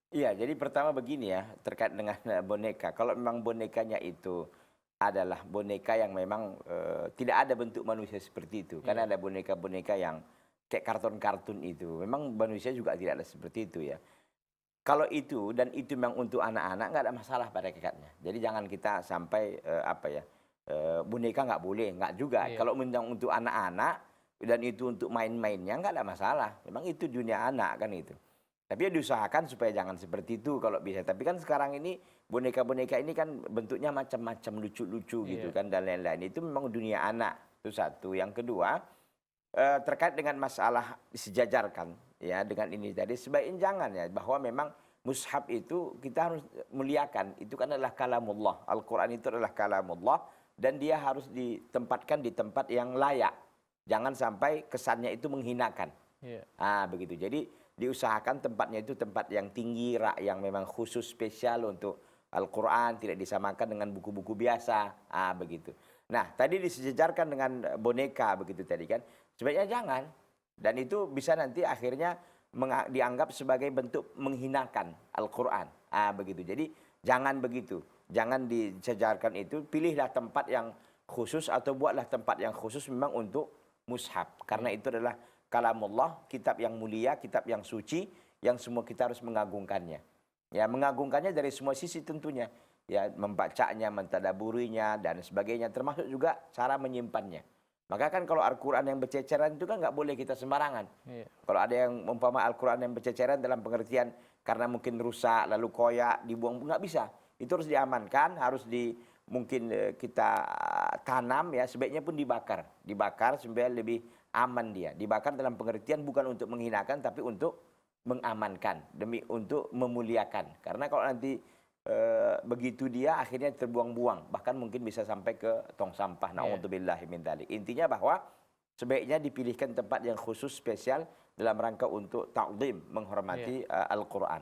Iya, jadi pertama begini ya, terkait dengan boneka. Kalau memang bonekanya itu adalah boneka yang memang tidak ada bentuk manusia seperti itu. Karena Iya, ada boneka-boneka yang kayak kartun-kartun itu. Memang manusia juga tidak ada seperti itu ya. Kalau itu dan itu memang untuk anak-anak nggak ada masalah pada hakikatnya. Jadi jangan kita sampai boneka nggak boleh, nggak juga. iya, Kalau memang untuk anak-anak dan itu untuk main-mainnya nggak ada masalah. Memang itu dunia anak kan itu. Tapi ya diusahakan supaya jangan seperti itu kalau bisa. Tapi kan sekarang ini boneka-boneka ini kan bentuknya macam-macam lucu-lucu gitu iya, kan dan lain-lain. Itu memang dunia anak. Itu satu. Yang kedua, terkait dengan masalah disejajarkan ya dengan ini tadi sebaiknya jangan ya bahwa memang mushaf itu kita harus muliakan. Itu kan adalah kalamullah. Al-Qur'an itu adalah kalamullah dan dia harus ditempatkan di tempat yang layak. Jangan sampai kesannya itu menghinakan. iya, Ah, begitu. Jadi diusahakan tempatnya itu tempat yang tinggi, rak yang memang khusus spesial untuk Al-Quran, tidak disamakan dengan buku-buku biasa. Ah, begitu. Nah, tadi disejajarkan dengan boneka begitu tadi kan. Sebaiknya jangan. Dan itu bisa nanti akhirnya dianggap sebagai bentuk menghinakan Al-Quran. Ah, begitu. Jadi jangan begitu. Jangan disejajarkan itu. Pilihlah tempat yang khusus atau buatlah tempat yang khusus memang untuk mushaf. Karena iya, itu adalah kalamullah, kitab yang mulia, kitab yang suci, yang semua kita harus mengagungkannya. Ya, mengagungkannya dari semua sisi tentunya. Ya, membacanya, mentadaburinya, dan sebagainya. Termasuk juga cara menyimpannya. Maka kan kalau Al-Quran yang berceceran itu kan nggak boleh kita sembarangan. iya, Kalau ada yang umpama Al-Quran yang berceceran dalam pengertian karena mungkin rusak, lalu koyak, dibuang, nggak bisa. Itu harus diamankan, harus mungkin kita tanam ya, sebaiknya pun dibakar. Dibakar supaya lebih aman dia. Dibakar dalam pengertian bukan untuk menghinakan, tapi untuk mengamankan. Demi untuk memuliakan. Karena kalau nanti begitu dia akhirnya terbuang-buang. Bahkan mungkin bisa sampai ke tong sampah. iya. Na'udzubillahi min dzalik. Intinya bahwa sebaiknya dipilihkan tempat yang khusus spesial dalam rangka untuk ta'zim, Iya. menghormati Al-Quran.